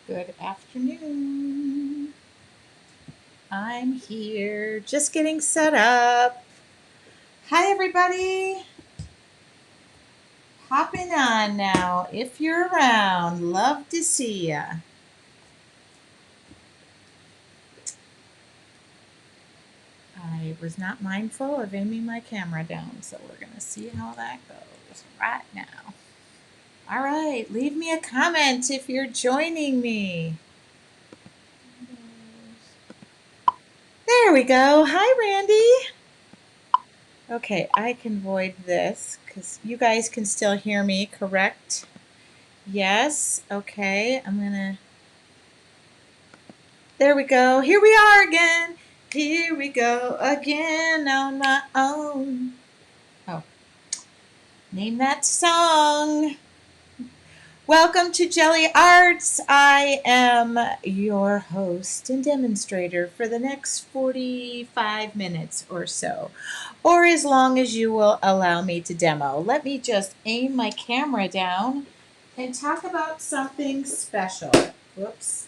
Good afternoon. I'm here just getting set up. Hi, everybody. Hopping on now. If you're around, love to see ya. I was not mindful of aiming my camera down, so we're going to see how that goes right now. All right, leave me a comment if you're joining me. There we go. Hi, Randy. Okay, I can void this because you guys can still hear me, correct? Yes. Okay, I'm gonna. There we go. Here we are again. Here we go again on my own. Oh, name that song. Welcome to Gelli Arts. I am your host and demonstrator for the next 45 minutes or so, or as long as you will allow me to demo. Let me just aim my camera down and talk about something special. Whoops.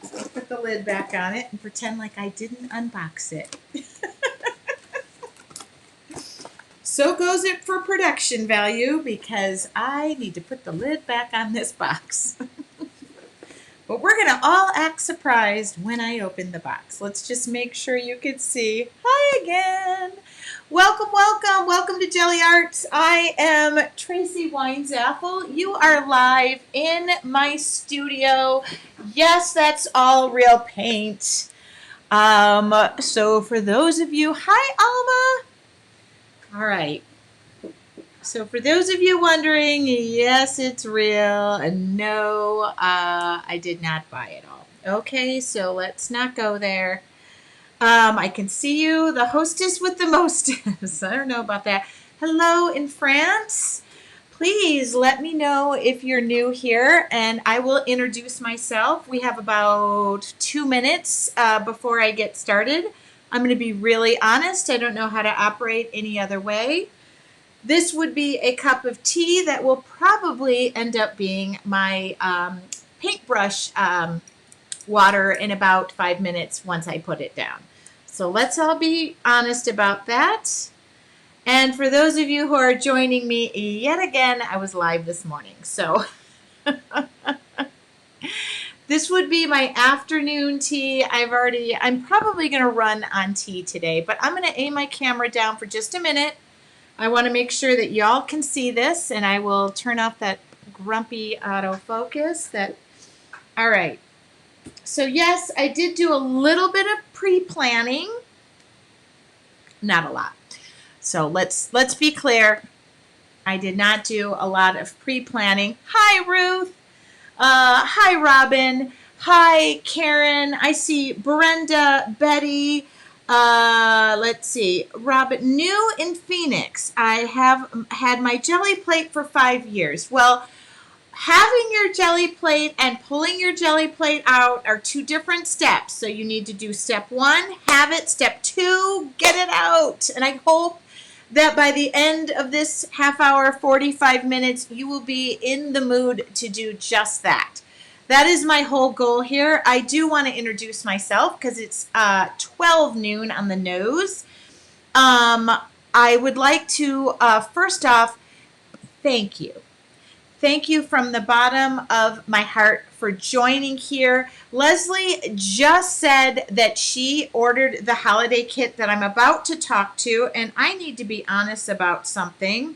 Put the lid back on it and pretend like I didn't unbox it. So goes it for production value because I need to put the lid back on this box. But we're going to all act surprised when I open the box. Let's just make sure you can see. Hi again. Welcome, welcome, welcome to Gelli Arts. I am Tracy Weinzapfel. You are live in my studio. Yes, that's all real paint. So for those of you, hi Alma. All right. So for those of you wondering, yes, it's real. And no, I did not buy it all. Okay, so let's not go there. I can see you, the hostess with the mostest. I don't know about that. Hello in France. Please let me know if you're new here and I will introduce myself. We have about 2 minutes before I get started. I'm going to be really honest. I don't know how to operate any other way. This would be a cup of tea that will probably end up being my paintbrush water in about 5 minutes once I put it down. So let's all be honest about that. And for those of you who are joining me yet again, I was live this morning. So this would be my afternoon tea. I'm probably going to run on tea today, but I'm going to aim my camera down for just a minute. I want to make sure that y'all can see this, and I will turn off that grumpy autofocus. All right. So yes, I did do a little bit of pre-planning. Not a lot. So let's be clear. I did not do a lot of pre-planning. Hi, Ruth. Hi, Robin. Hi, Karen. I see Brenda, Betty. Let's see. Robin, new in Phoenix. I have had my jelly plate for 5 years. Well, having your jelly plate and pulling your jelly plate out are two different steps. So you need to do step 1, have it. Step 2, get it out. And I hope that by the end of this half hour, 45 minutes, you will be in the mood to do just that. That is my whole goal here. I do want to introduce myself because it's 12 noon on the nose. I would like to, first off, thank you. Thank you from the bottom of my heart for joining here. Leslie just said that she ordered the holiday kit that I'm about to talk to, and I need to be honest about something.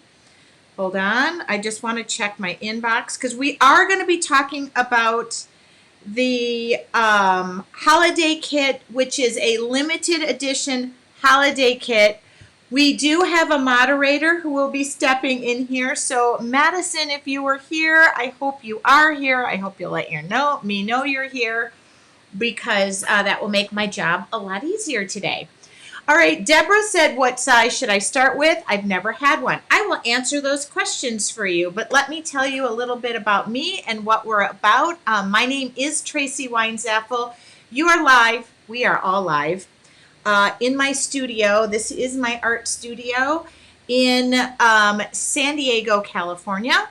Hold on. I just want to check my inbox because we are going to be talking about the holiday kit, which is a limited edition holiday kit. We do have a moderator who will be stepping in here. So Madison, if you were here, I hope you are here. I hope you'll let me know you're here because that will make my job a lot easier today. All right, Deborah said, what size should I start with? I've never had one. I will answer those questions for you, but let me tell you a little bit about me and what we're about. My name is Tracy Weinzapfel. You are live. We are all live. In my studio. This is my art studio in San Diego, California.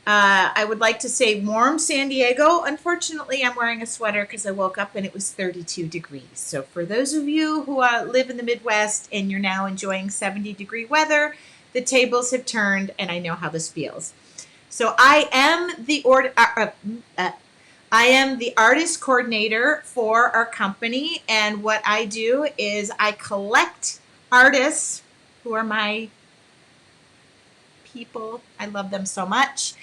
I would like to say warm San Diego. Unfortunately, I'm wearing a sweater because I woke up and it was 32 degrees. So for those of you who live in the Midwest and you're now enjoying 70-degree weather, the tables have turned and I know how this feels. So I am the artist coordinator for our company, and what I do is I collect artists who are my people. I love them so much.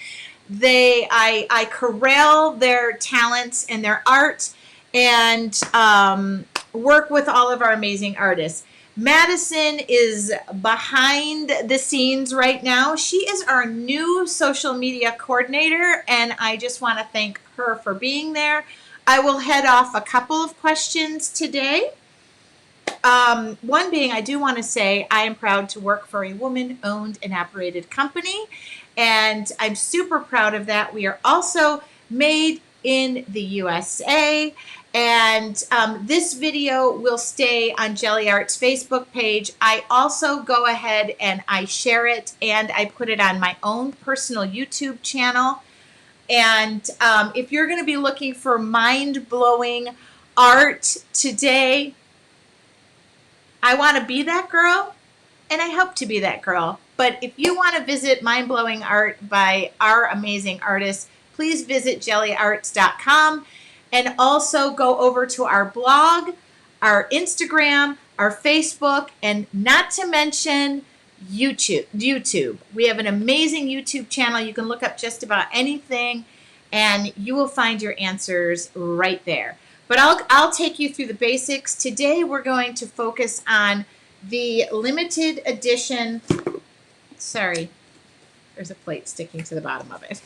I corral their talents and their art, and work with all of our amazing artists. Madison is behind the scenes right now. She is our new social media coordinator, and I just want to thank her for being there. I will head off a couple of questions today. One being, I do want to say I am proud to work for a woman-owned and operated company, and I'm super proud of that. We are also made in the USA, and this video will stay on Gelli Art's Facebook page. I also go ahead and I share it, and I put it on my own personal YouTube channel. And if you're going to be looking for mind-blowing art today, I want to be that girl, and I hope to be that girl. But if you want to visit mind-blowing art by our amazing artists, please visit gelliarts.com, and also go over to our blog, our Instagram, our Facebook, and not to mention YouTube. We have an amazing YouTube channel. You can look up just about anything, and you will find your answers right there. But I'll take you through the basics. Today we're going to focus on the limited edition. Sorry, there's a plate sticking to the bottom of it.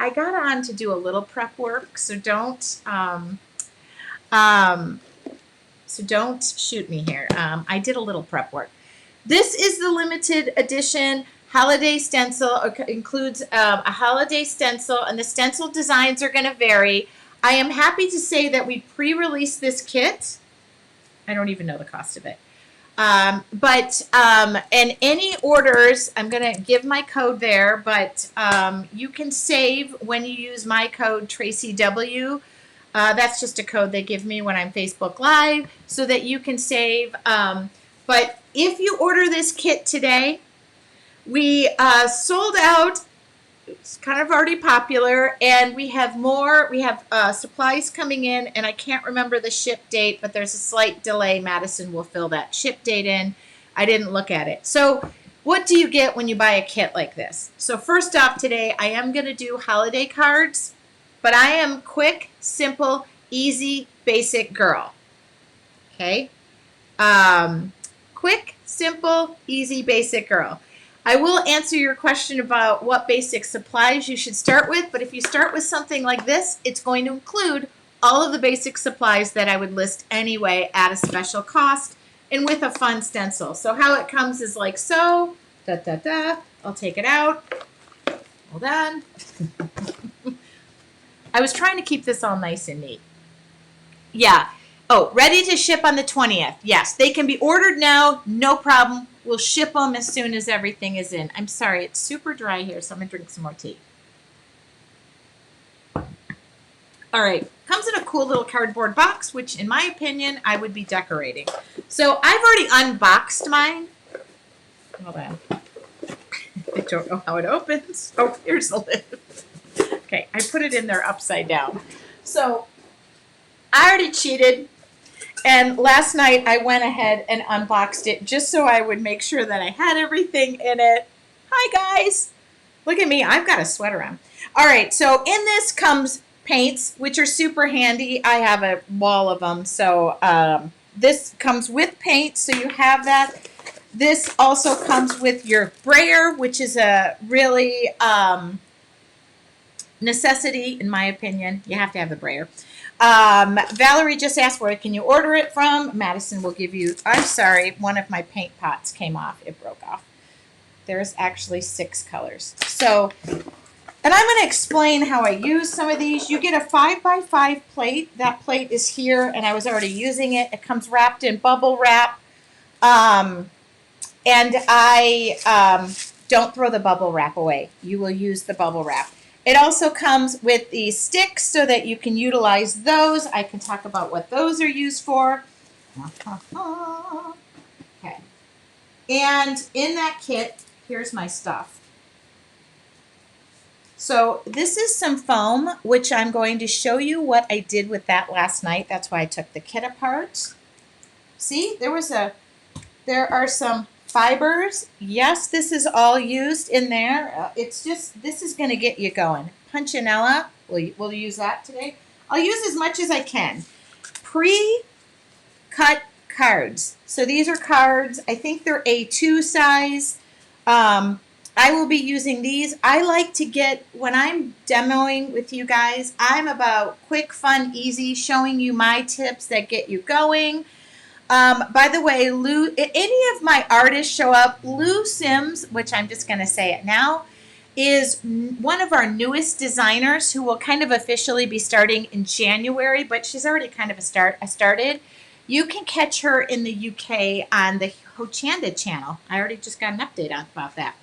I got on to do a little prep work, so don't shoot me here. I did a little prep work. This is the limited edition holiday stencil. It includes a holiday stencil, and the stencil designs are going to vary. I am happy to say that we pre-released this kit. I don't even know the cost of it. And any orders, I'm going to give my code there, but you can save when you use my code TracyW. That's just a code they give me when I'm Facebook Live so that you can save. But if you order this kit today, we sold out. It's kind of already popular, and we have more. We have supplies coming in, and I can't remember the ship date, but there's a slight delay. Madison will fill that ship date in. I didn't look at it. So what do you get when you buy a kit like this? So first off, today I am going to do holiday cards, but I am quick, simple, easy, basic girl. Okay? Quick, simple, easy, basic girl. I will answer your question about what basic supplies you should start with, but if you start with something like this, it's going to include all of the basic supplies that I would list anyway at a special cost and with a fun stencil. So how it comes is like so, I'll take it out. Hold on. I was trying to keep this all nice and neat. Yeah. Oh, ready to ship on the 20th. Yes, they can be ordered now, no problem. We'll ship them as soon as everything is in. I'm sorry, it's super dry here, so I'm going to drink some more tea. All right, comes in a cool little cardboard box, which in my opinion, I would be decorating. So I've already unboxed mine. Hold on. I don't know how it opens. Oh, here's the lid. Okay, I put it in there upside down. So I already cheated. And last night I went ahead and unboxed it just so I would make sure that I had everything in it. Hi guys. Look at me. I've got a sweater on. All right. So in this comes paints, which are super handy. I have a wall of them. So this comes with paint. So you have that. This also comes with your brayer, which is a really necessity in my opinion. You have to have the brayer. Valerie just asked where can you order it from. Madison will give you, I'm sorry, one of my paint pots came off. It broke off. There's actually 6 colors. So, and I'm going to explain how I use some of these. You get a 5x5 plate. That plate is here and I was already using it. It comes wrapped in bubble wrap. And I don't throw the bubble wrap away. You will use the bubble wrap. It also comes with the sticks so that you can utilize those. I can talk about what those are used for. Okay. And in that kit, here's my stuff. So this is some foam, which I'm going to show you what I did with that last night. That's why I took the kit apart. See, there are some fibers. Yes, this is all used in there. It's just, this is going to get you going. Punchinella, we'll use that today. I'll use as much as I can. Pre-cut cards. So these are cards, I think they're A2 size. I will be using these. I like to get, when I'm demoing with you guys, I'm about quick, fun, easy, showing you my tips that get you going. By the way, Lou, any of my artists show up. Lou Sims, which I'm just going to say it now, is one of our newest designers who will kind of officially be starting in January, but she's already kind of started. You can catch her in the UK on the Hochanda channel. I already just got an update about that.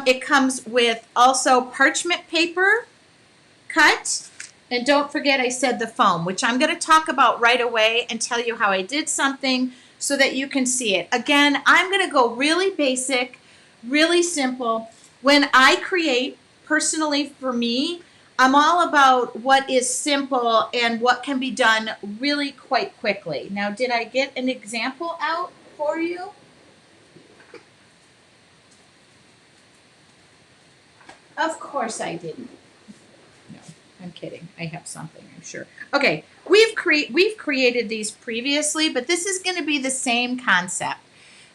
It comes with also parchment paper cut. And don't forget I said the foam, which I'm going to talk about right away and tell you how I did something so that you can see it. Again, I'm going to go really basic, really simple. When I create, personally for me, I'm all about what is simple and what can be done really quite quickly. Now, did I get an example out for you? Of course I didn't. No, I'm kidding. I have something, I'm sure. Okay, we've created these previously, but this is going to be the same concept.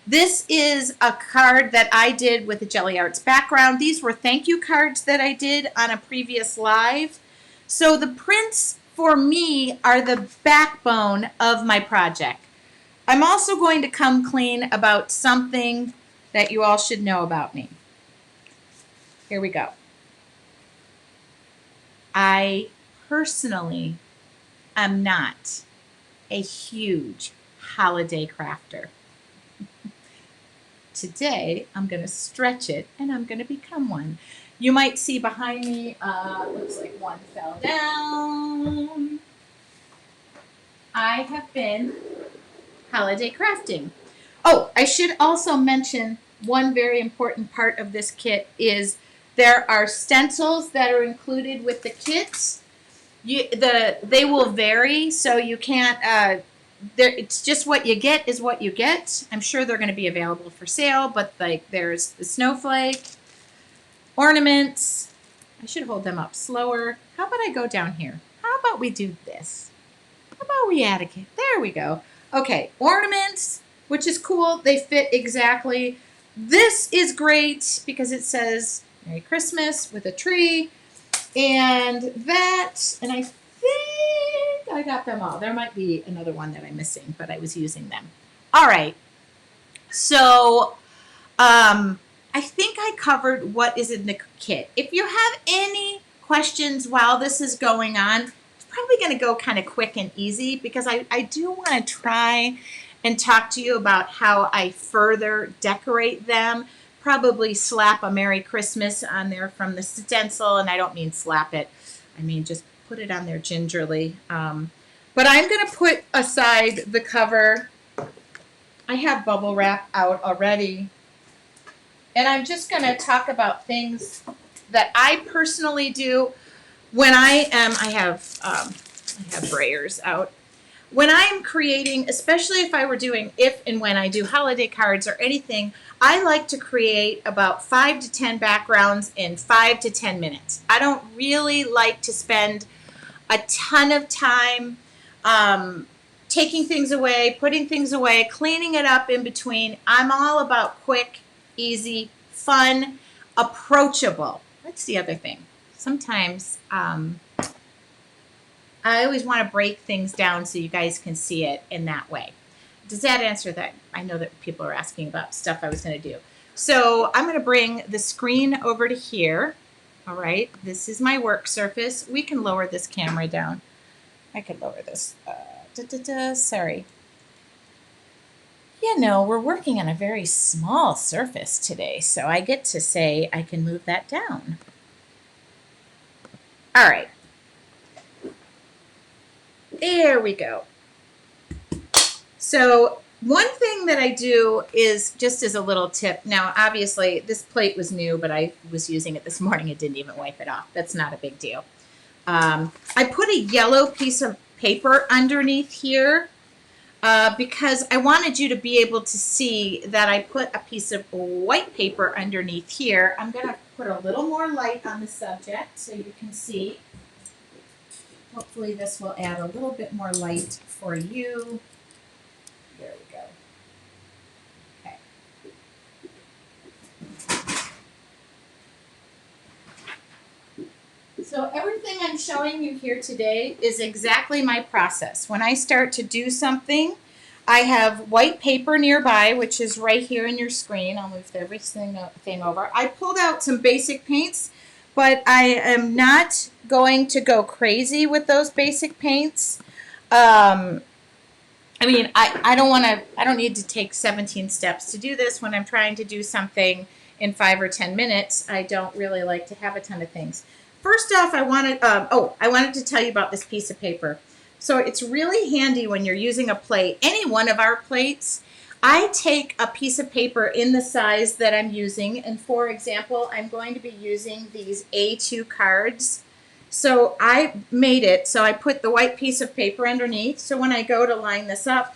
This is a card that I did with the Gelli Arts background. These were thank you cards that I did on a previous live. So the prints for me are the backbone of my project. I'm also going to come clean about something that you all should know about me. Here we go. I personally am not a huge holiday crafter. Today, I'm going to stretch it and I'm going to become one. You might see behind me, looks like one fell down. I have been holiday crafting. Oh, I should also mention one very important part of this kit is there are stencils that are included with the kits. They will vary, so you can't, it's just what you get is what you get. I'm sure they're going to be available for sale, but like there's the snowflake, ornaments. I should hold them up slower. How about I go down here? How about we do this? How about we add a kit? There we go. Okay, ornaments, which is cool. They fit exactly. This is great because it says Merry Christmas with a tree. And that, and I think I got them all. There might be another one that I'm missing, but I was using them. All right. So I think I covered what is in the kit. If you have any questions while this is going on, it's probably going to go kind of quick and easy because I do want to try and talk to you about how I further decorate them. Probably slap a Merry Christmas on there from the stencil, and I don't mean slap it. I mean just put it on there gingerly. But I'm going to put aside the cover. I have bubble wrap out already. And I'm just going to talk about things that I personally do when I have brayers out. When I'm creating, especially if and when I do holiday cards or anything, I like to create about 5 to 10 backgrounds in 5 to 10 minutes. I don't really like to spend a ton of time taking things away, putting things away, cleaning it up in between. I'm all about quick, easy, fun, approachable. That's the other thing. Sometimes I always want to break things down so you guys can see it in that way. Does that answer that? I know that people are asking about stuff I was going to do. So I'm going to bring the screen over to here. All right, this is my work surface. We can lower this camera down. I could lower this. Sorry. You know, we're working on a very small surface today, so I get to say I can move that down. All right, there we go. So one thing that I do is just as a little tip. Now, obviously, this plate was new, but I was using it this morning. It didn't even wipe it off. That's not a big deal. I put a yellow piece of paper underneath here because I wanted you to be able to see that I put a piece of white paper underneath here. I'm going to put a little more light on the subject so you can see. Hopefully this will add a little bit more light for you. There we go. Okay. So everything I'm showing you here today is exactly my process. When I start to do something, I have white paper nearby, which is right here in your screen. I'll move everything over. I pulled out some basic paints, but I am not going to go crazy with those basic paints. I mean, I don't need to take 17 steps to do this. When I'm trying to do something in 5 or 10 minutes, I don't really like to have a ton of things. First off, I wanted to tell you about this piece of paper. So it's really handy when you're using a plate, any one of our plates. I take a piece of paper in the size that I'm using, and for example, I'm going to be using these A2 cards. So I made it, so I put the white piece of paper underneath, so when I go to line this up,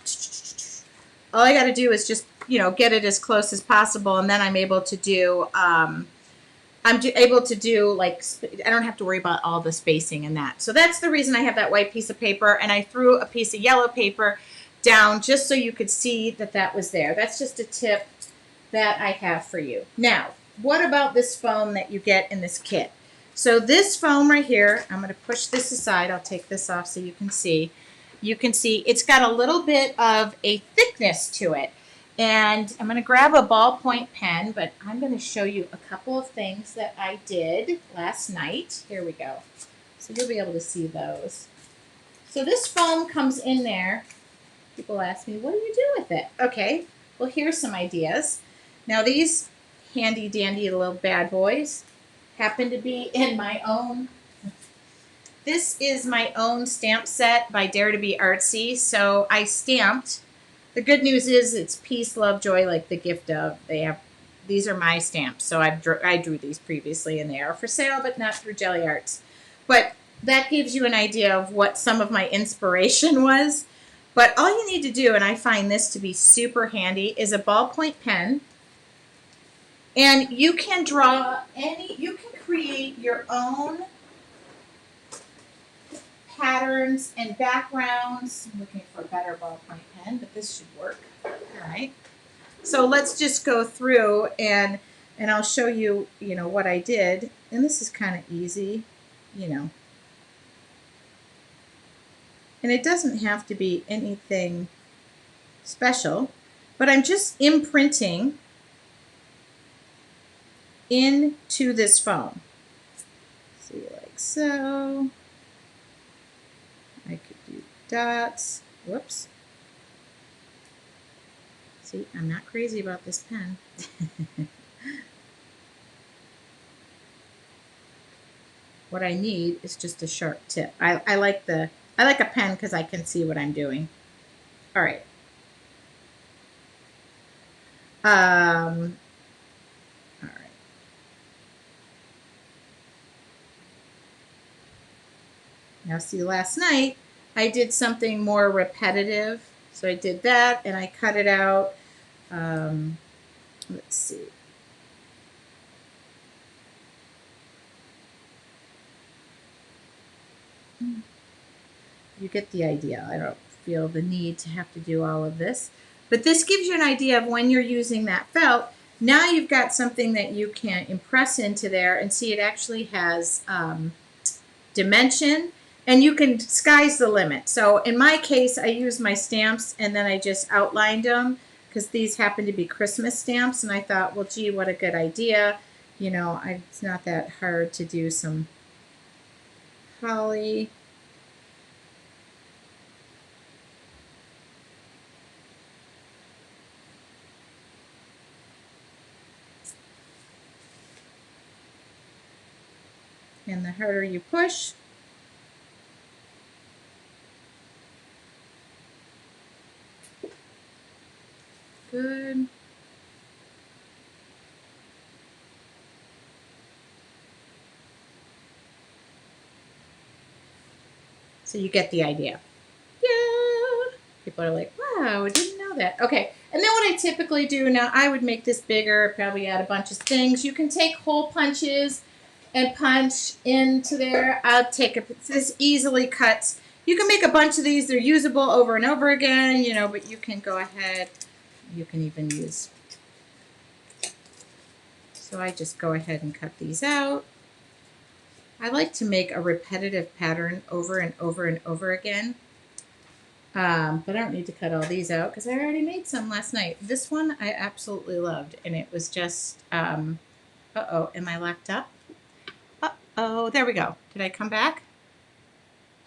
all I got to do is just, get it as close as possible, and then I'm able to do, like, I don't have to worry about all the spacing and that. So that's the reason I have that white piece of paper, and I threw a piece of yellow paper down just so you could see that that was there. That's just a tip that I have for you. Now, what about this foam that you get in this kit? So this foam right here, I'm going to push this aside. I'll take this off so you can see. You can see it's got a little bit of a thickness to it. And I'm going to grab a ballpoint pen, but I'm going to show you a couple of things that I did last night. Here we go. So you'll be able to see those. So this foam comes in there. People ask me, what do you do with it? Okay, well, here's some ideas. Now, these handy dandy little bad boys happen to be in my own. This is my own stamp set by Dare to Be Artsy. So I stamped. The good news is it's peace, love, joy, like the gift of. These are my stamps. So I drew these previously, and they are for sale, but not through Gelli Arts. But that gives you an idea of what some of my inspiration was. But all you need to do, and I find this to be super handy, is a ballpoint pen. And you can you can create your own patterns and backgrounds. I'm looking for a better ballpoint pen, but this should work. All right. So let's just go through and I'll show you, what I did. And this is kind of easy, And it doesn't have to be anything special, but I'm just imprinting into this foam. See, like so. I could do dots. Whoops. See, I'm not crazy about this pen. What I need is just a sharp tip. I like a pen because I can see what I'm doing. All right. All right. Now, see, last night I did something more repetitive. So I did that and I cut it out. Let's see. You get the idea. I don't feel the need to have to do all of this. But this gives you an idea of when you're using that felt. Now you've got something that you can impress into there and see it actually has dimension. And you can, sky's the limit. So in my case, I used my stamps and then I just outlined them because these happen to be Christmas stamps. And I thought, well, gee, what a good idea. It's not that hard to do some holly. And the harder you push, good. So you get the idea. Yeah. People are like, wow, I didn't know that. Okay. And then what I typically do now, I would make this bigger, probably add a bunch of things. You can take hole punches and punch into there. I'll take this easily cuts. You can make a bunch of these. They're usable over and over again, you know, but you can go ahead. You can even use. So I just go ahead and cut these out. I like to make a repetitive pattern over and over and over again. But I don't need to cut all these out because I already made some last night. This one I absolutely loved, and it was just, uh-oh, am I locked up? Uh-oh, there we go. Did I come back?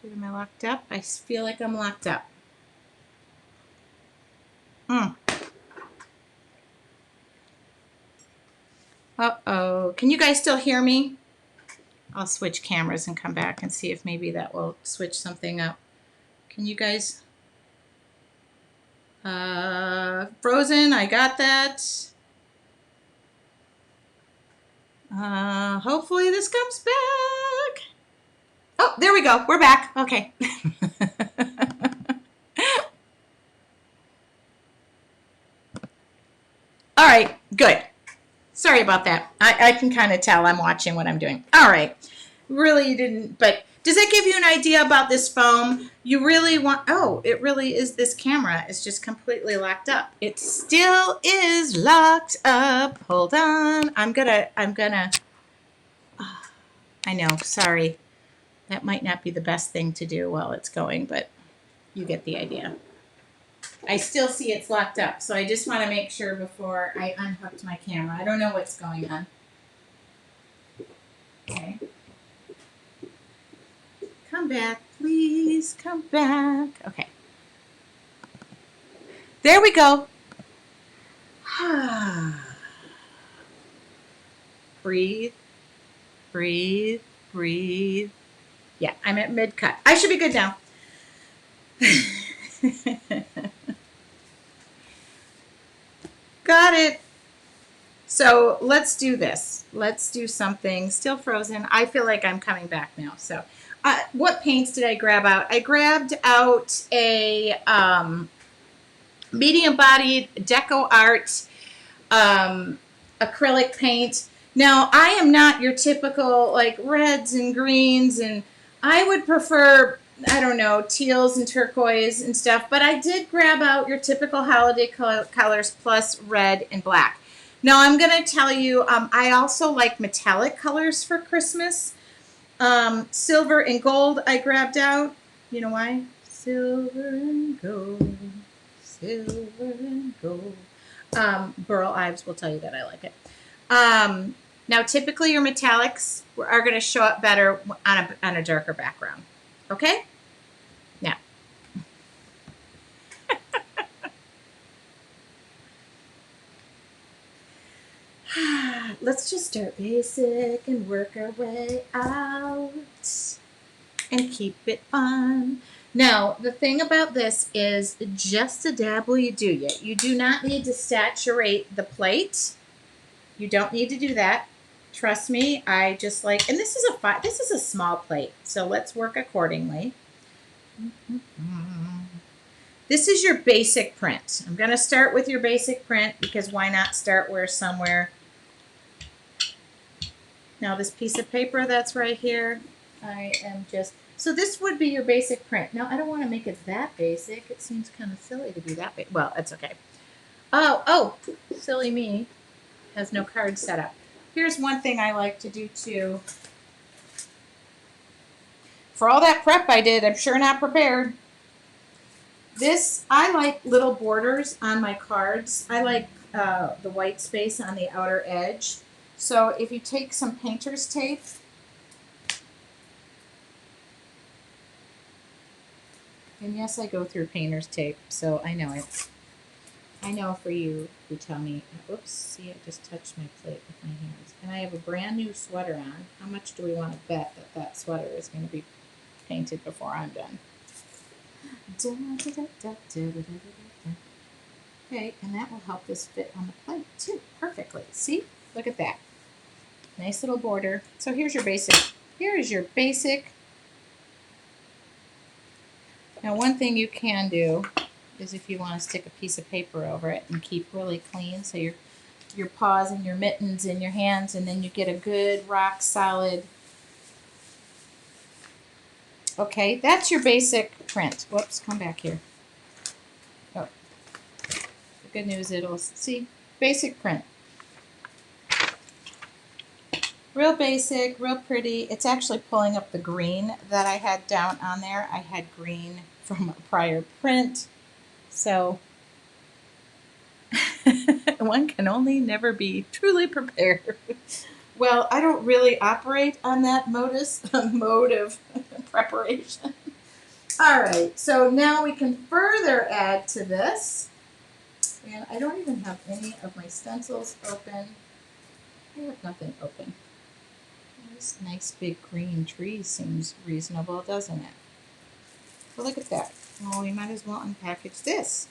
Am I locked up? I feel like I'm locked up. Uh-oh, can you guys still hear me? I'll switch cameras and come back and see if maybe that will switch something up. Can you guys? Frozen, I got that. Hopefully this comes back. Oh, there we go. We're back. Okay. All right, good. Sorry about that. I can kind of tell I'm watching what I'm doing. All right. Really didn't, but does that give you an idea about this foam? You really want, oh, it really is, this camera is just completely locked up. It still is locked up. Hold on. I'm gonna, I know, sorry. That might not be the best thing to do while it's going, but you get the idea. I still see it's locked up, so I just want to make sure before I unhooked my camera. I don't know what's going on. Okay. Come back, please. Come back. Okay. There we go. Breathe, breathe, breathe. Yeah, I'm at mid-cut. I should be good now. Got it. So let's do this. Let's do something. Still frozen. I feel like I'm coming back now. So what paints did I grab out? I grabbed out a medium-bodied Deco Art acrylic paint. Now, I am not your typical like reds and greens, and I would prefer, I don't know, teals and turquoise and stuff, but I did grab out your typical holiday colors plus red and black. Now, I'm going to tell you, I also like metallic colors for Christmas. Silver and gold I grabbed out. You know why? Silver and gold, silver and gold. Burl Ives will tell you that I like it. Now, typically your metallics are going to show up better on a darker background. Okay? Now. Let's just start basic and work our way out and keep it fun. Now, the thing about this is just a dab will you do it. You do not need to saturate the plate. You don't need to do that. Trust me, I just like, and this is a small plate, so let's work accordingly. This is your basic print. I'm going to start with your basic print because why not start somewhere. Now this piece of paper that's right here, so this would be your basic print. Now I don't want to make it that basic. It seems kind of silly to be that big. Well, that's okay. Oh, silly me. Has no card set up. Here's one thing I like to do too. For all that prep I did, I'm sure not prepared. I like little borders on my cards. I like the white space on the outer edge. So if you take some painter's tape, and yes, I go through painter's tape, so I know it. I know for you who tell me, oops, see, I just touched my plate with my hands. And I have a brand new sweater on. How much do we want to bet that that sweater is going to be painted before I'm done? Okay, and that will help this fit on the plate too, perfectly. See, look at that. Nice little border. So here's your basic. Here is your basic. Now one thing you can do is if you want to stick a piece of paper over it and keep really clean, so your paws and your mittens and your hands, and then you get a good rock solid. Okay, that's your basic print. Whoops, come back here. Oh, the good news, it'll see basic print. Real basic, real pretty. It's actually pulling up the green that I had down on there. I had green from a prior print, so one can only never be truly prepared. Well, I don't really operate on that mode of preparation. All right, so now we can further add to this. And I don't even have any of my stencils open. I have nothing open. This nice big green tree seems reasonable, doesn't it? Well, look at that. Well, we might as well unpackage this.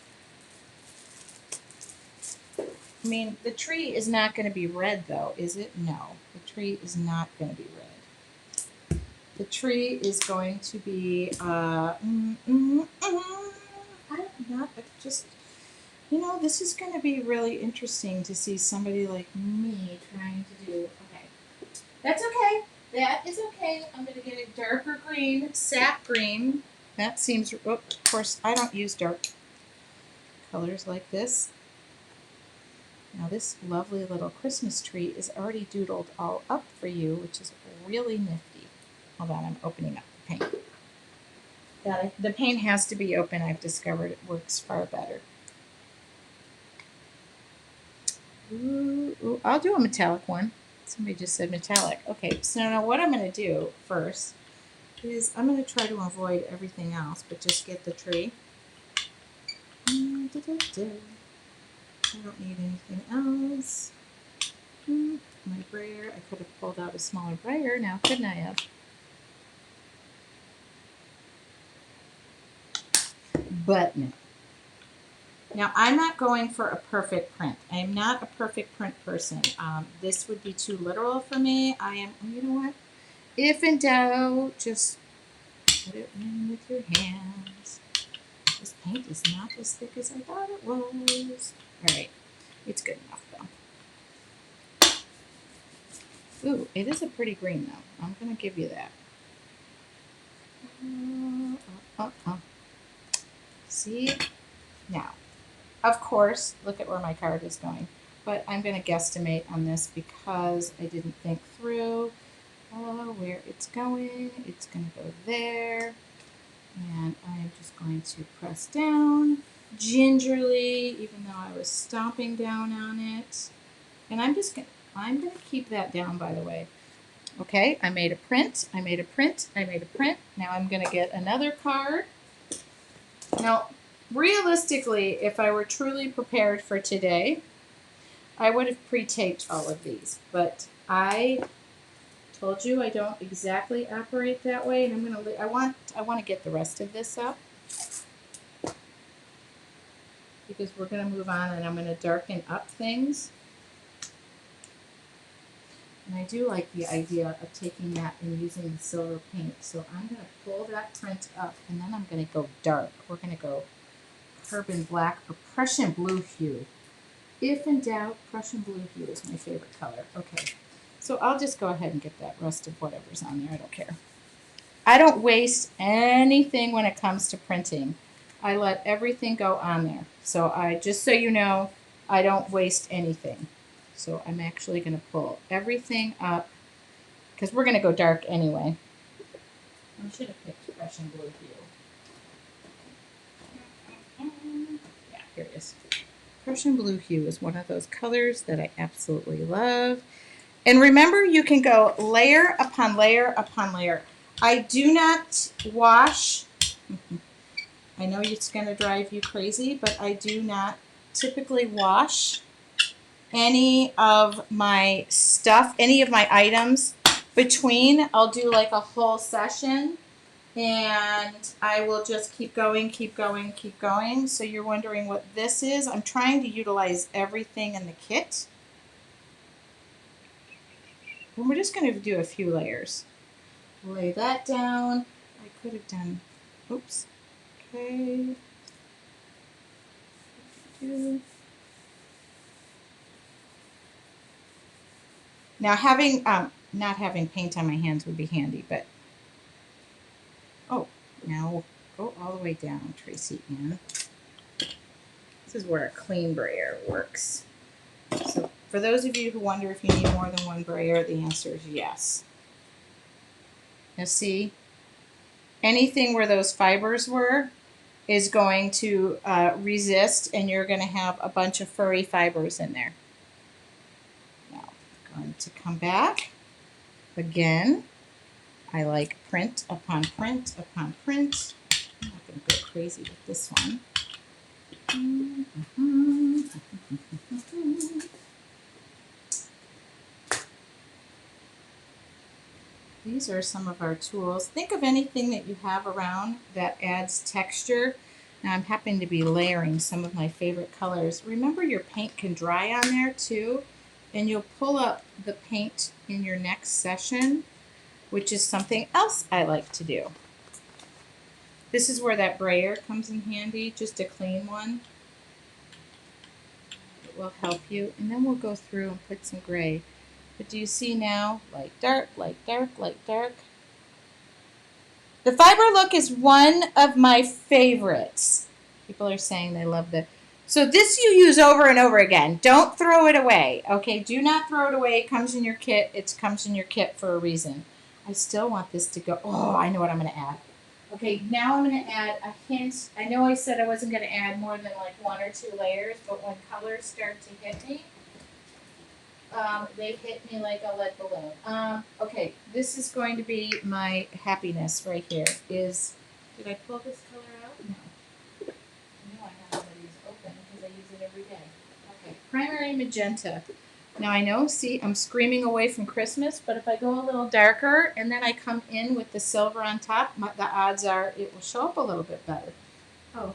I mean, the tree is not going to be red, though, is it? No, the tree is not going to be red. The tree is going to be, I don't know, just, you know, this is going to be really interesting to see somebody like me trying to do. Okay, that's okay. That is okay. I'm going to get a darker green, sap green. That seems, oh, of course, I don't use dark colors like this. Now this lovely little Christmas tree is already doodled all up for you, which is really nifty. Hold on, I'm opening up the paint. The paint has to be open. I've discovered it works far better. Ooh, I'll do a metallic one. Somebody just said metallic. Okay, so now what I'm going to do first is I'm going to try to avoid everything else, but just get the tree. I don't need anything else. My brayer, I could have pulled out a smaller brayer now, couldn't I have? But no. Now, I'm not going for a perfect print. I am not a perfect print person. This would be too literal for me. I am, you know what? If in doubt, just put it in with your hands. This paint is not as thick as I thought it was. All right, it's good enough though. Ooh, it is a pretty green though. I'm gonna give you that. See? Now, of course, look at where my card is going. But I'm gonna guesstimate on this because I didn't think through where it's going. It's gonna go there. And I'm just going to press down gingerly, even though I was stomping down on it. And I'm gonna keep that down, by the way. Okay, I made a print, I made a print, I made a print. Now I'm gonna get another card. Now, realistically, if I were truly prepared for today, I would have pre-taped all of these, but I told you I don't exactly operate that way, and I want to get the rest of this up because we're going to move on, and I'm going to darken up things. And I do like the idea of taking that and using the silver paint. So I'm going to pull that print up, and then I'm going to go dark. We're going to go carbon black or Prussian blue hue. If in doubt, Prussian blue hue is my favorite color. Okay. So I'll just go ahead and get that rest of whatever's on there. I don't care. I don't waste anything when it comes to printing. I let everything go on there. So just so you know, I don't waste anything. So I'm actually going to pull everything up because we're going to go dark anyway. I should have picked Prussian blue hue. Yeah, here it is. Prussian blue hue is one of those colors that I absolutely love. And remember, you can go layer upon layer upon layer. I do not wash. I know it's going to drive you crazy, but I do not typically wash any of my stuff, any of my items between. I'll do like a whole session, and I will just keep going, keep going, keep going. So you're wondering what this is. I'm trying to utilize everything in the kit. And we're just going to do a few layers. Lay that down. I could have done, oops. Okay. Now having, not having paint on my hands would be handy, but, oh, now go all the way down, Tracy Ann. This is where a clean brayer works. So for those of you who wonder if you need more than one brayer, the answer is yes. Now see, anything where those fibers were is going to resist, and you're going to have a bunch of furry fibers in there. Now I'm going to come back again. I like print upon print upon print. I'm not going to go crazy with this one. These are some of our tools. Think of anything that you have around that adds texture. Now I'm happening to be layering some of my favorite colors. Remember, your paint can dry on there too, and you'll pull up the paint in your next session, which is something else I like to do. This is where that brayer comes in handy, just a clean one. It will help you. And then we'll go through and put some gray. But do you see now? Light, dark, light, dark, light, dark. The fiber look is one of my favorites. People are saying they love the... So this you use over and over again. Don't throw it away. Okay, do not throw it away. It comes in your kit. It comes in your kit for a reason. I still want this to go... Oh, I know what I'm going to add. Okay, now I'm going to add a hint. I know I said I wasn't going to add more than like 1 or 2 layers, but when colors start to hit me, they hit me like a lead balloon. Okay, this is going to be my happiness right here. Did I pull this color out? No. I know I have one of these open because I use it every day. Okay, primary magenta. Now I know, see, I'm screaming away from Christmas, but if I go a little darker and then I come in with the silver on top, the odds are it will show up a little bit better. Oh,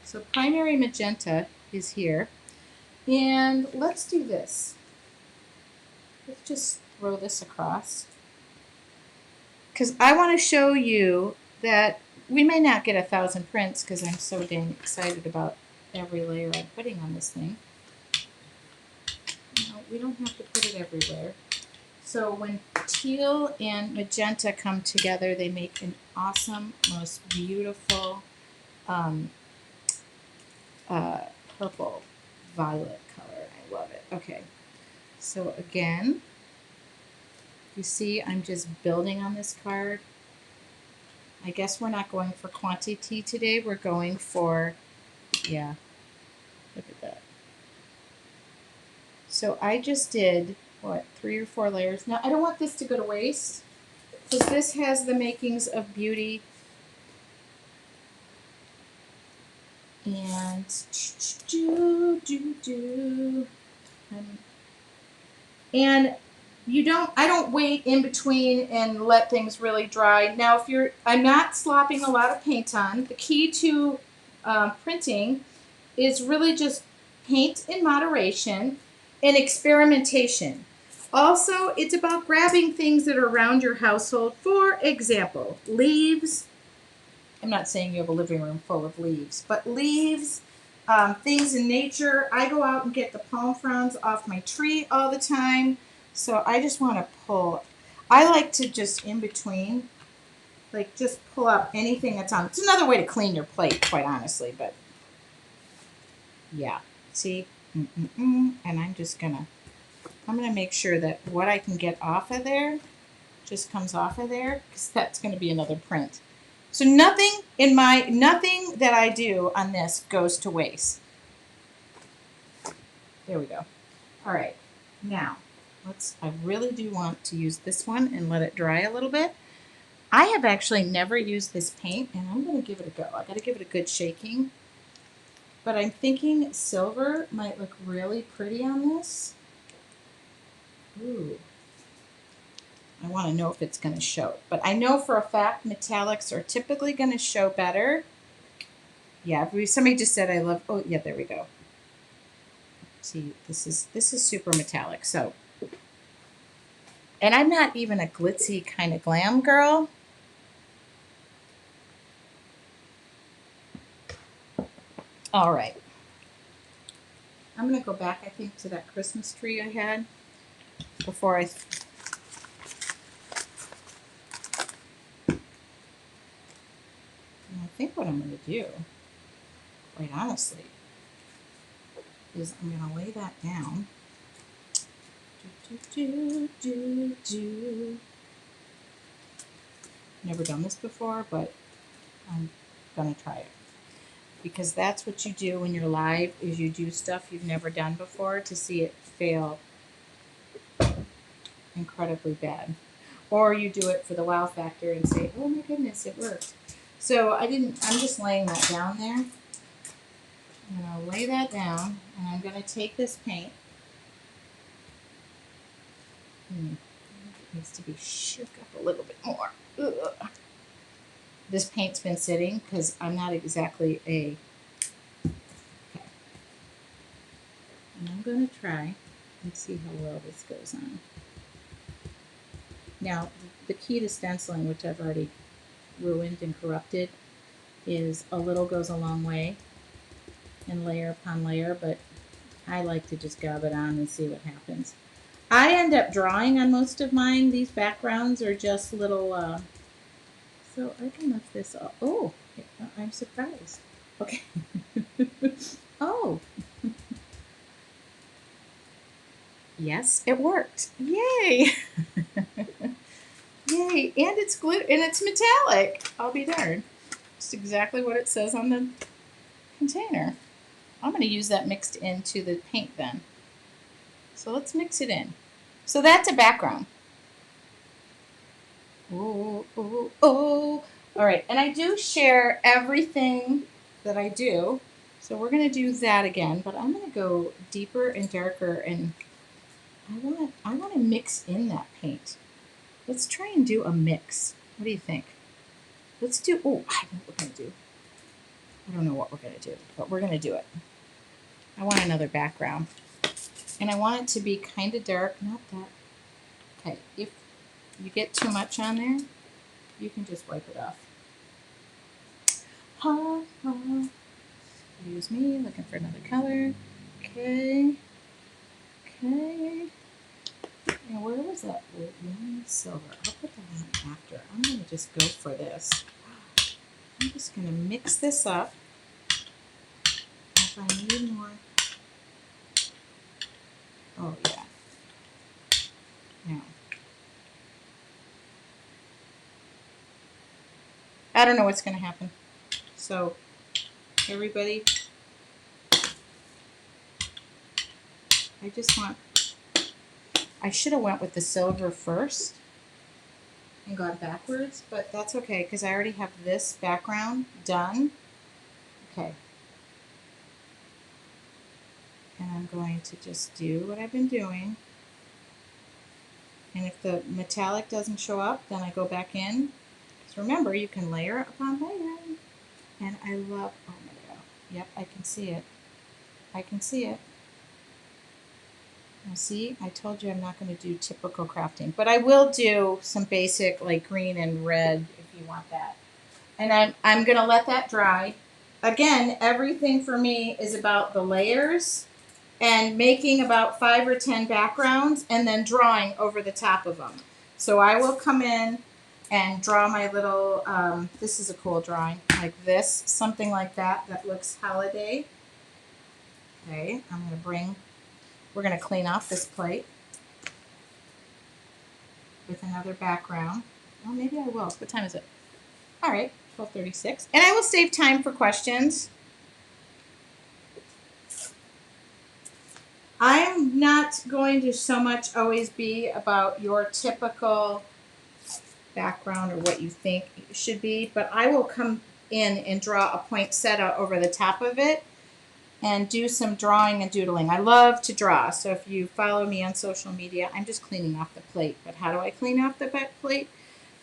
so primary magenta is here. And let's do this. Let's just throw this across. Because I want to show you that we may not get 1,000 prints because I'm so dang excited about every layer I'm putting on this thing. No, we don't have to put it everywhere. So when teal and magenta come together, they make an awesome, most beautiful purple violet color. I love it. Okay, so again, you see I'm just building on this card. I guess we're not going for quantity today. We're going for, yeah, look at that. So I just did, what, 3 or 4 layers. Now I don't want this to go to waste because this has the makings of beauty. And and I don't wait in between and let things really dry. Now I'm not slopping a lot of paint on. The key to printing is really just paint in moderation and experimentation. Also, it's about grabbing things that are around your household. For example, leaves. I'm not saying you have a living room full of leaves, but leaves, things in nature. I go out and get the palm fronds off my tree all the time. So I just want to pull. I like to just in between, like just pull up anything that's on. It's another way to clean your plate, quite honestly, but yeah. See? And I'm going to make sure that what I can get off of there just comes off of there because that's going to be another print. So nothing that I do on this goes to waste. There we go. All right. Now, I really do want to use this one and let it dry a little bit. I have actually never used this paint, and I'm going to give it a go. I got to give it a good shaking. but I'm thinking silver might look really pretty on this. Ooh. I want to know if it's going to show. But I know for a fact metallics are typically going to show better. Yeah, somebody just said I love, oh yeah, there we go. See, this is super metallic. So, and I'm not even a glitzy kind of glam girl. All right. I'm going to go back, I think, to that Christmas tree I had before I think what I'm going to do, quite honestly, is I'm going to lay that down. Never done this before, but I'm going to try it. Because that's what you do when you're live, is you do stuff you've never done before to see it fail incredibly bad. Or you do it for the wow factor and say, oh my goodness, it worked. So I'm just laying that down there. I'm going to lay that down, and I'm going to take this paint. It needs to be shook up a little bit more. Ugh. This paint's been sitting because I'm not exactly a... Okay. And I'm going to try and see how well this goes on. Now, the key to stenciling, which I've already ruined and corrupted, is a little goes a long way, and layer upon layer, but I like to just gob it on and see what happens. I end up drawing on most of mine. These backgrounds are just little, so I can lift this up. Oh, I'm surprised. Okay. Oh. Yes, it worked. Yay. Yay, and it's glue, and it's metallic. I'll be darned. Just exactly what it says on the container. I'm going to use that mixed into the paint then. So let's mix it in. So that's a background. Oh, oh, oh. All right, and I do share everything that I do. So we're going to do that again, but I'm going to go deeper and darker, and I want to mix in that paint. Let's try and do a mix. What do you think? Let's do, oh, I know what we're going to do. I don't know what we're going to do, but we're going to do it. I want another background. And I want it to be kind of dark, not that. Okay, if you get too much on there, you can just wipe it off. Ha, ha. Excuse me, looking for another color. Okay. Okay. Now, where was that one silver? I'll put that on after. I'm going to just go for this. I'm just going to mix this up. If I need more. Oh, yeah. Now. I don't know what's going to happen. So, everybody, I just want, I should have went with the silver first and gone backwards, but that's okay because I already have this background done. Okay. And I'm going to just do what I've been doing. And if the metallic doesn't show up, then I go back in. Because remember, you can layer upon layer. And I love, oh my God. Yep, I can see it. I can see it. Now see, I told you I'm not going to do typical crafting. But I will do some basic like green and red if you want that. And I'm going to let that dry. Again, everything for me is about the layers and making about 5 or 10 backgrounds and then drawing over the top of them. So I will come in and draw my little, this is a cool drawing, like this, something like that, that looks holiday. Okay, I'm going to we're going to clean off this plate with another background. Well, maybe I will. What time is it? All right, 12:36. And I will save time for questions. I'm not going to so much always be about your typical background or what you think it should be, but I will come in and draw a poinsettia over the top of it and do some drawing and doodling. I love to draw, so if you follow me on social media, I'm just cleaning off the plate. But how do I clean off the plate?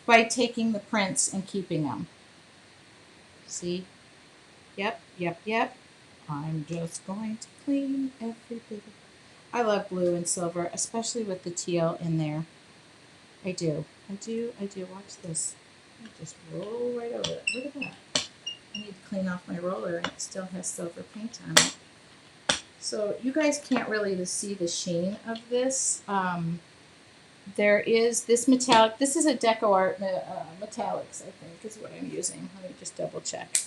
By taking the prints and keeping them. See? Yep, yep, yep. I'm just going to clean every bit. I love blue and silver, especially with the teal in there. I do. I do. Watch this. I just roll right over it. Look at that. I need to clean off my roller and it still has silver paint on it. So you guys can't really see the sheen of this. There is this metallic. This is a Deco Art Metallics, I think, is what I'm using. Let me just double check.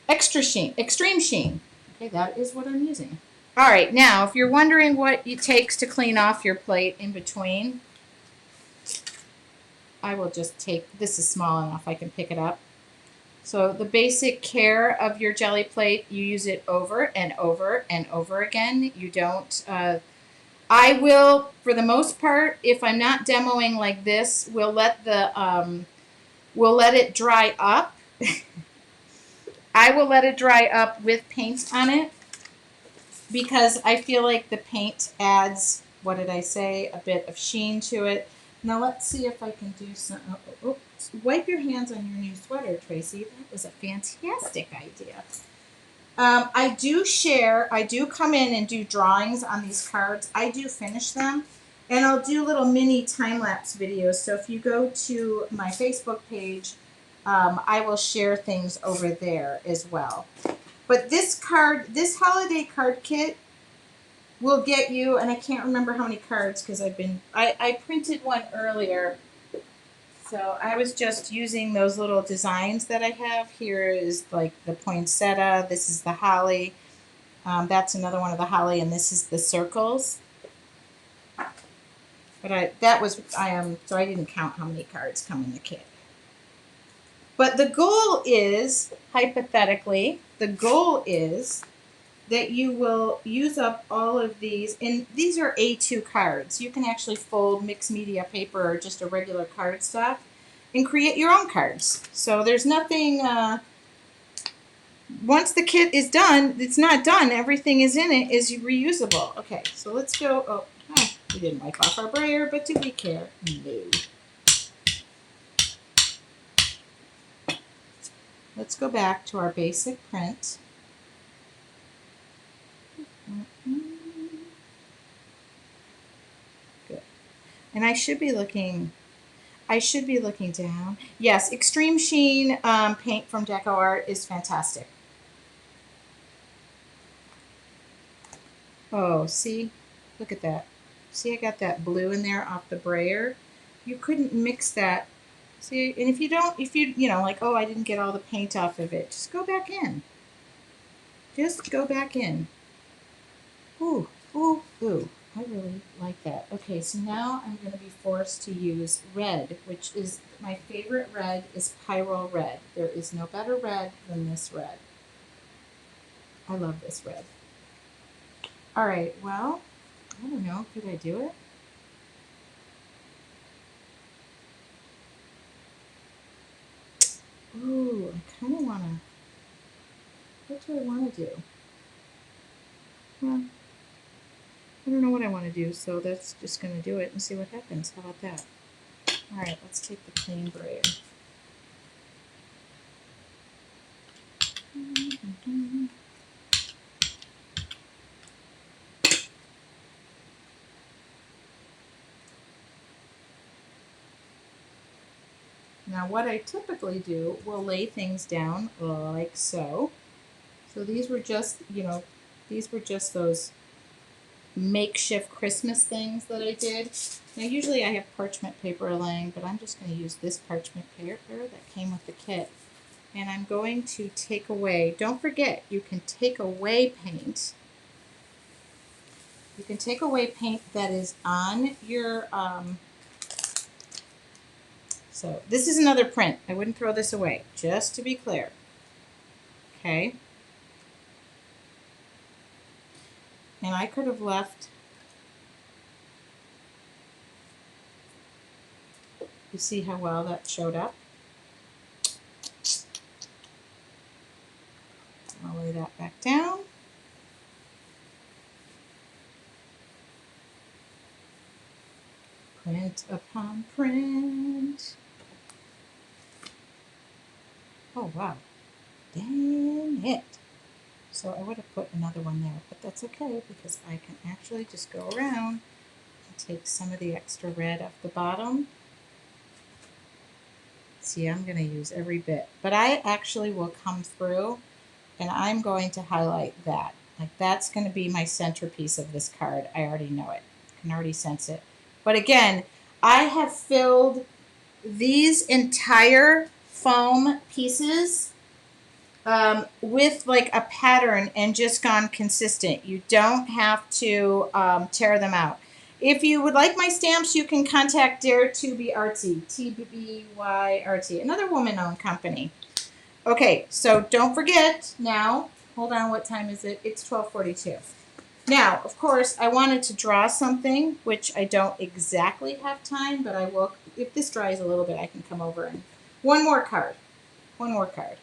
Extra sheen, extreme sheen. Okay, that is what I'm using. All right, now if you're wondering what it takes to clean off your plate in between, I will just take, this is small enough I can pick it up. So the basic care of your jelly plate, you use it over and over and over again. You don't, I will, for the most part, if I'm not demoing like this, we'll let it dry up. I will let it dry up with paint on it because I feel like the paint adds, what did I say, a bit of sheen to it. Now let's see if I can do some, wipe your hands on your new sweater, Tracy. That was a fantastic idea. I do come in and do drawings on these cards. I do finish them, and I'll do little mini time-lapse videos. So if you go to my Facebook page, I will share things over there as well. But this holiday card kit will get you, and I can't remember how many cards because I printed one earlier. So I was just using those little designs that I have. Here is like the poinsettia. This is the holly. That's another one of the holly, and this is the circles. But so I didn't count how many cards come in the kit. But the goal is, hypothetically, that you will use up all of these, and these are A2 cards. You can actually fold mixed media paper or just a regular cardstock and create your own cards. So there's nothing, once the kit is done, it's not done. Everything is in it is reusable. Okay, so let's go, we didn't wipe off our brayer, but do we care? No. Let's go back to our basic print. Good. And I should be looking down. Yes, Extreme Sheen paint from Deco Art is fantastic. Oh, see? Look at that. See, I got that blue in there off the brayer. You couldn't mix that. See, and if you like, oh, I didn't get all the paint off of it, just go back in. Just go back in. Ooh, ooh, ooh. I really like that. Okay, so now I'm going to be forced to use red, which is my favorite red is Pyro Red. There is no better red than this red. I love this red. All right, well, I don't know. Could I do it? Ooh, I kind of want to. What do I want to do? Well, I don't know what I want to do, so that's just going to do it and see what happens. How about that? All right, let's take the clean brayer. Now what I typically do will lay things down like so. So these were just, those makeshift Christmas things that I did. Now usually I have parchment paper laying, but I'm just going to use this parchment paper that came with the kit. And I'm going to take away, don't forget, you can take away paint. You can take away paint that is on your, so this is another print. I wouldn't throw this away, just to be clear. Okay. And I could have left, you see how well that showed up? I'll lay that back down. Print upon print. Oh, wow. Dang it. So I would have put another one there, but that's okay because I can actually just go around and take some of the extra red off the bottom. See, I'm going to use every bit, but I actually will come through and I'm going to highlight that. Like that's going to be my centerpiece of this card. I already know it. I can already sense it. But again, I have filled these entire foam pieces with like a pattern and just gone consistent. You don't have to tear them out. If you would like my stamps, you can contact Dare to Be Artsy, TBYRT, another woman-owned company. Okay, so don't forget now. Hold on, what time is it? It's 12:42. Now, of course, I wanted to draw something, which I don't exactly have time, but I will. If this dries a little bit, I can come over and one more card. One more card.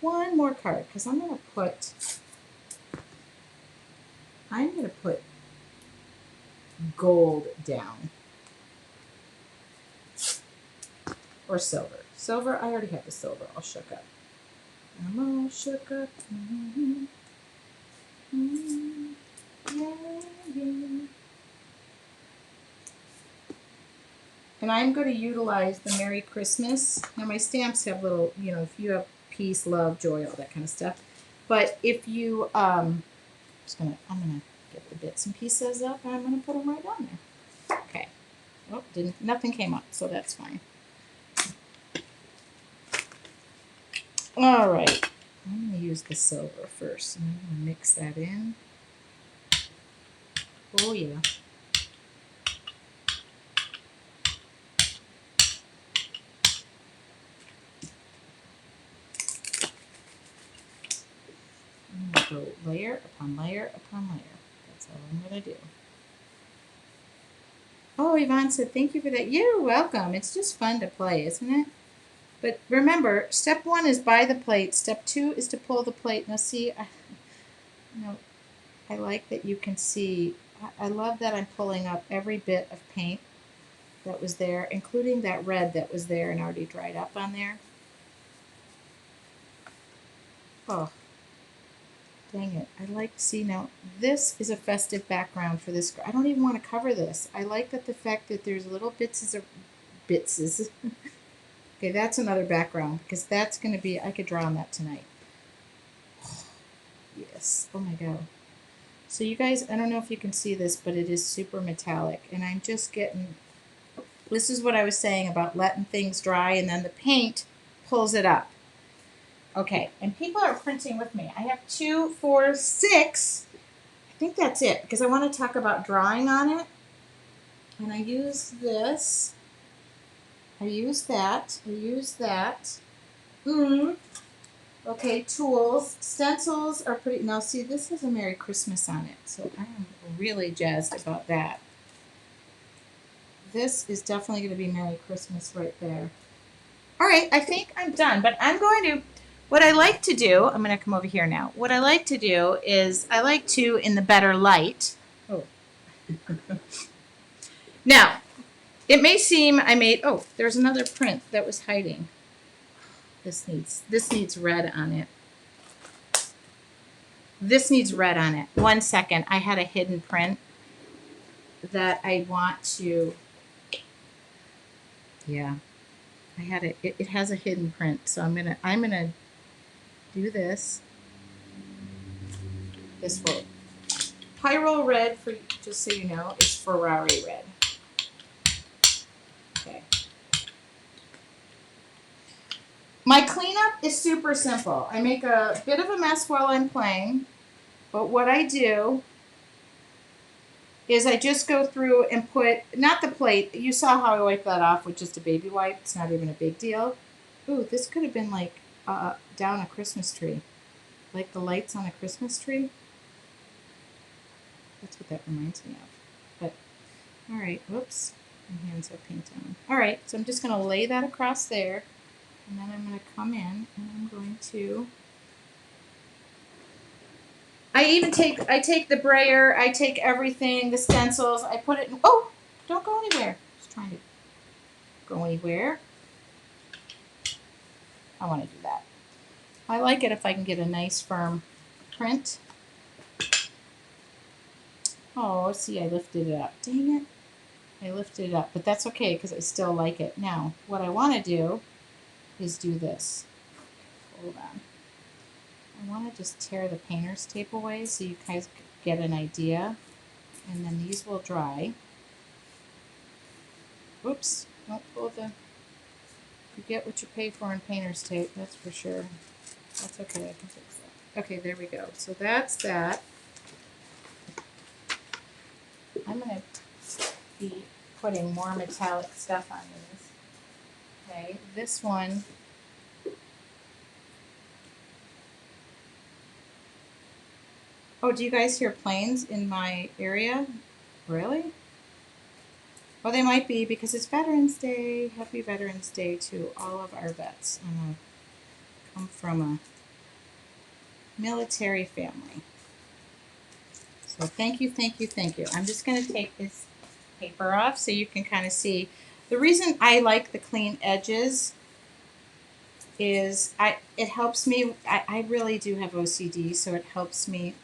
One more card, because I'm gonna put gold down. Or silver. Silver, I already have the silver all shook up. I'm all shook up. Mm-hmm. Mm-hmm. Yeah, yeah. And I'm going to utilize the Merry Christmas. Now my stamps have little, if you have peace, love, joy, all that kind of stuff. But if you, I'm gonna get the bits and pieces up and I'm gonna put them right down there. Okay. Oh, nothing came up, so that's fine. All right. I'm gonna use the silver first, and I'm gonna mix that in. Oh yeah. I'm gonna go layer upon layer upon layer. That's all I'm gonna do. Oh, Yvonne said, thank you for that. You're welcome. It's just fun to play, isn't it? But remember, step 1 is buy the plate. Step 2 is to pull the plate. Now see, I like that you can see. I love that I'm pulling up every bit of paint that was there, including that red that was there and already dried up on there. Oh, dang it. I like to see now. This is a festive background for this. I don't even want to cover this. I like that the fact that there's little bitses. Okay, that's another background because that's going to be, I could draw on that tonight. Yes. Oh my God. So you guys, I don't know if you can see this, but it is super metallic. And I'm just getting, this is what I was saying about letting things dry and then the paint pulls it up. Okay, and people are printing with me. I have 2, 4, 6. I think that's it because I want to talk about drawing on it. And I use this. I use that. I use that. Okay, tools. Stencils are pretty. Now, see, this has a Merry Christmas on it, so I am really jazzed about that. This is definitely going to be Merry Christmas right there. All right, I think I'm done, but I'm going to, what I like to do, I'm going to come over here now. What I like to do is I like to, in the better light, now, it may seem there's another print that was hiding. This needs red on it. This needs red on it. 1 second. I had a hidden print that I want to, yeah. I had it has a hidden print. So I'm gonna do this. This will Pyro red, for just so you know, is Ferrari red. Okay. My cleanup is super simple. I make a bit of a mess while I'm playing, but what I do is I just go through and put, not the plate, you saw how I wiped that off with just a baby wipe. It's not even a big deal. Ooh, this could have been like down a Christmas tree. Like the lights on a Christmas tree. That's what that reminds me of. But, all right, whoops. My hands have paint on. All right, so I'm just going to lay that across there. And then I'm going to come in and I'm going to, I take the brayer, I take everything, the stencils, I put it in, oh, Don't go anywhere. Just trying to go anywhere. I want to do that. I like it if I can get a nice firm print. Oh, see, I lifted it up. Dang it. I lifted it up, but that's okay because I still like it. Now, what I want to do is do this. Hold on. I want to just tear the painter's tape away so you guys get an idea. And then these will dry. Oops, don't pull the... You get what you pay for in painter's tape, that's for sure. That's okay, I can fix that. Okay, there we go. So that's that. I'm going to be putting more metallic stuff on these. Okay, this one... Oh, do you guys hear planes in my area? Really? Well, they might be because it's Veterans Day. Happy Veterans Day to all of our vets. I come from a military family. So thank you, thank you, thank you. I'm just going to take this paper off so you can kind of see. The reason I like the clean edges is it helps me. I really do have OCD, so it helps me.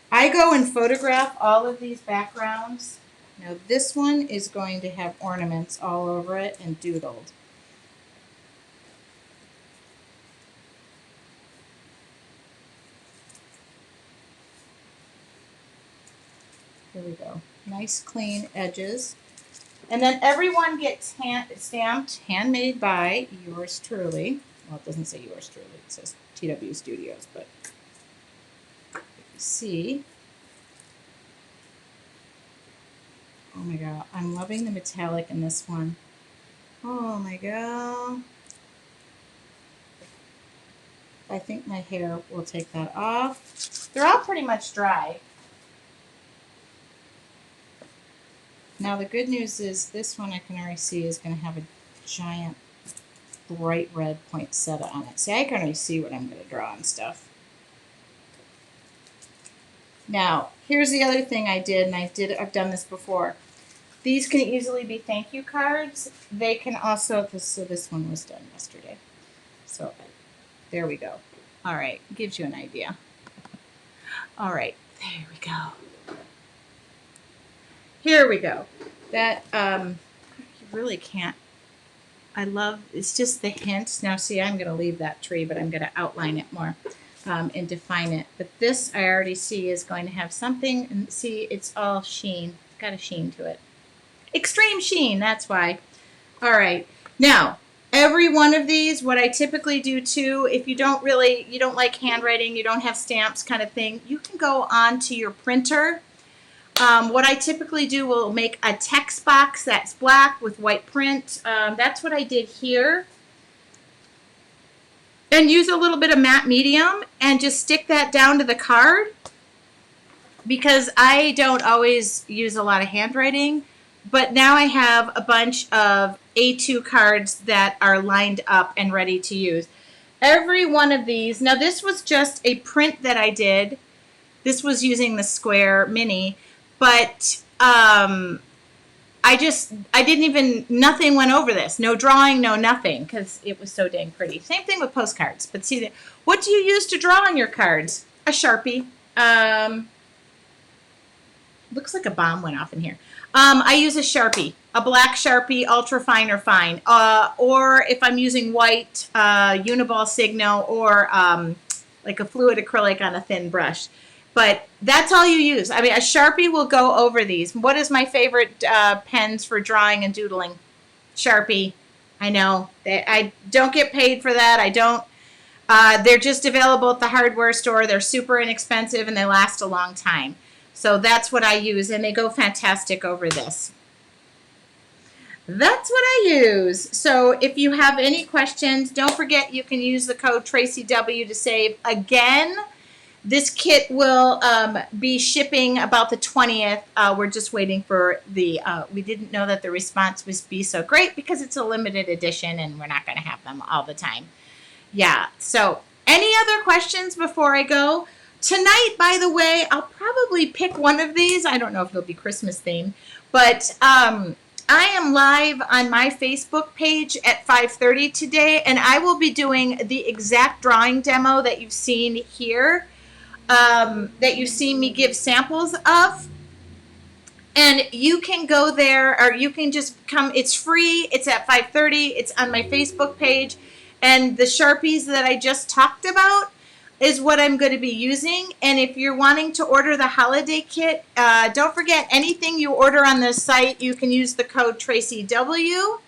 I go and photograph all of these backgrounds. Now this one is going to have ornaments all over it and doodled. Here we go. Nice clean edges. And then everyone gets stamped, handmade by yours truly. Well, it doesn't say yours truly. It says TW Studios, but see. Oh my god, I'm loving the metallic in this one. Oh my god. I think my hair will take that off. They're all pretty much dry. Now the good news is this one I can already see is going to have a giant bright red poinsettia on it. See, I can already see what I'm going to draw and stuff. Now, here's the other thing I did, and I've done this before. These can easily be thank you cards. They can also, so this one was done yesterday. So there we go. All right, gives you an idea. All right, there we go. Here we go. That, you really can't, I love, it's just the hints. Now see, I'm going to leave that tree, but I'm going to outline it more. And define it. But this I already see is going to have something, and see, it's all sheen. It's got a sheen to it. Extreme sheen, that's why. All right. Now, every one of these, what I typically do too, if you don't like handwriting, you don't have stamps kind of thing, you can go on to your printer. What I typically do will make a text box that's black with white print. That's what I did here. And use a little bit of matte medium and just stick that down to the card, because I don't always use a lot of handwriting, but now I have a bunch of A2 cards that are lined up and ready to use. Every one of these, now this was just a print that I did. This was using the square mini, but nothing went over this. No drawing, no nothing, because it was so dang pretty. Same thing with postcards. But see, what do you use to draw on your cards? A Sharpie. Looks like a bomb went off in here. I use a Sharpie, a black Sharpie, ultra fine or fine. Or if I'm using white, Uniball Signo, or like a fluid acrylic on a thin brush. But that's all you use. I mean, a Sharpie will go over these. What is my favorite pens for drawing and doodling? Sharpie. I know. I don't get paid for that. I don't. They're just available at the hardware store. They're super inexpensive, and they last a long time. So that's what I use, and they go fantastic over this. That's what I use. So if you have any questions, don't forget you can use the code TracyW to save. Again, this kit will be shipping about the 20th. We're just waiting for the, we didn't know that the response would be so great because it's a limited edition and we're not going to have them all the time. Yeah, so any other questions before I go? Tonight, by the way, I'll probably pick one of these. I don't know if it'll be Christmas themed, but I am live on my Facebook page at 5:30 today, and I will be doing the exact drawing demo that you've seen here, that you've seen me give samples of. And you can go there, or you can just come. It's free. It's at 5:30. It's on my Facebook page. And the Sharpies that I just talked about is what I'm going to be using. And if you're wanting to order the holiday kit, don't forget, anything you order on this site, you can use the code TracyW.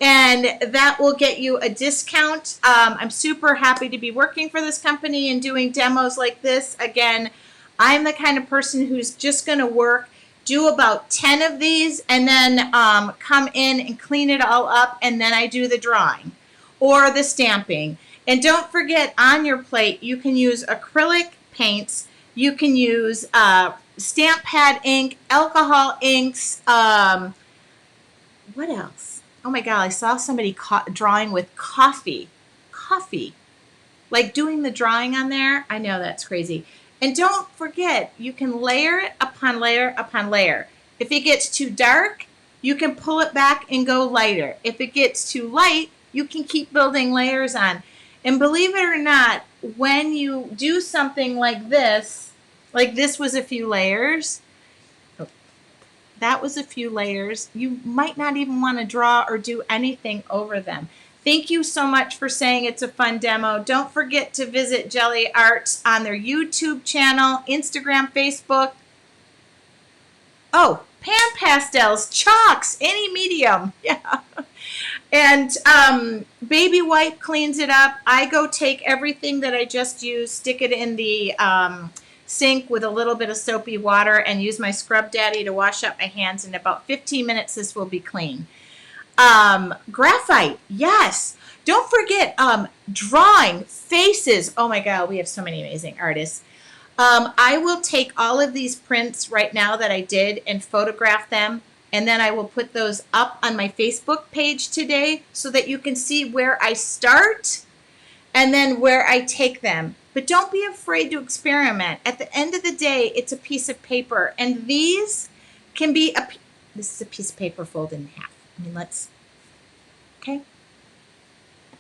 And that will get you a discount. I'm super happy to be working for this company and doing demos like this. Again, I'm the kind of person who's just going to work, do about 10 of these, and then come in and clean it all up, and then I do the drawing or the stamping. And don't forget, on your plate, you can use acrylic paints, you can use stamp pad ink, alcohol inks, what else? Oh my God, I saw somebody drawing with coffee. Coffee. Like doing the drawing on there. I know, that's crazy. And don't forget, you can layer it upon layer upon layer. If it gets too dark, you can pull it back and go lighter. If it gets too light, you can keep building layers on. And believe it or not, when you do something like this was a few layers. That was a few layers. You might not even want to draw or do anything over them. Thank you so much for saying it's a fun demo. Don't forget to visit Gelli Arts on their YouTube channel, Instagram, Facebook. Oh, pan pastels, chalks, any medium. Yeah. And Baby Wipe cleans it up. I go take everything that I just used, stick it in the sink with a little bit of soapy water, and use my Scrub Daddy to wash up my hands. In about 15 minutes, this will be clean. Graphite, yes. Don't forget drawing faces. Oh my God, we have so many amazing artists. I will take all of these prints right now that I did and photograph them, and then I will put those up on my Facebook page today so that you can see where I start and then where I take them. But don't be afraid to experiment. At the end of the day, it's a piece of paper, and these can be this is a piece of paper folded in half. I mean, okay.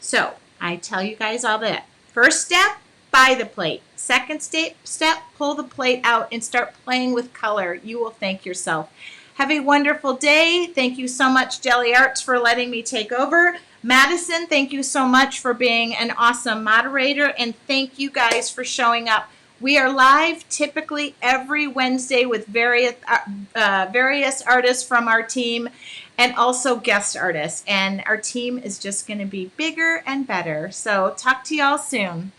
So I tell you guys all that. First step, buy the plate. Second step, pull the plate out and start playing with color. You will thank yourself. Have a wonderful day. Thank you so much, Gelli Arts, for letting me take over. Madison, thank you so much for being an awesome moderator, and thank you guys for showing up. We are live typically every Wednesday with various artists from our team, and also guest artists. And our team is just going to be bigger and better. So talk to y'all soon.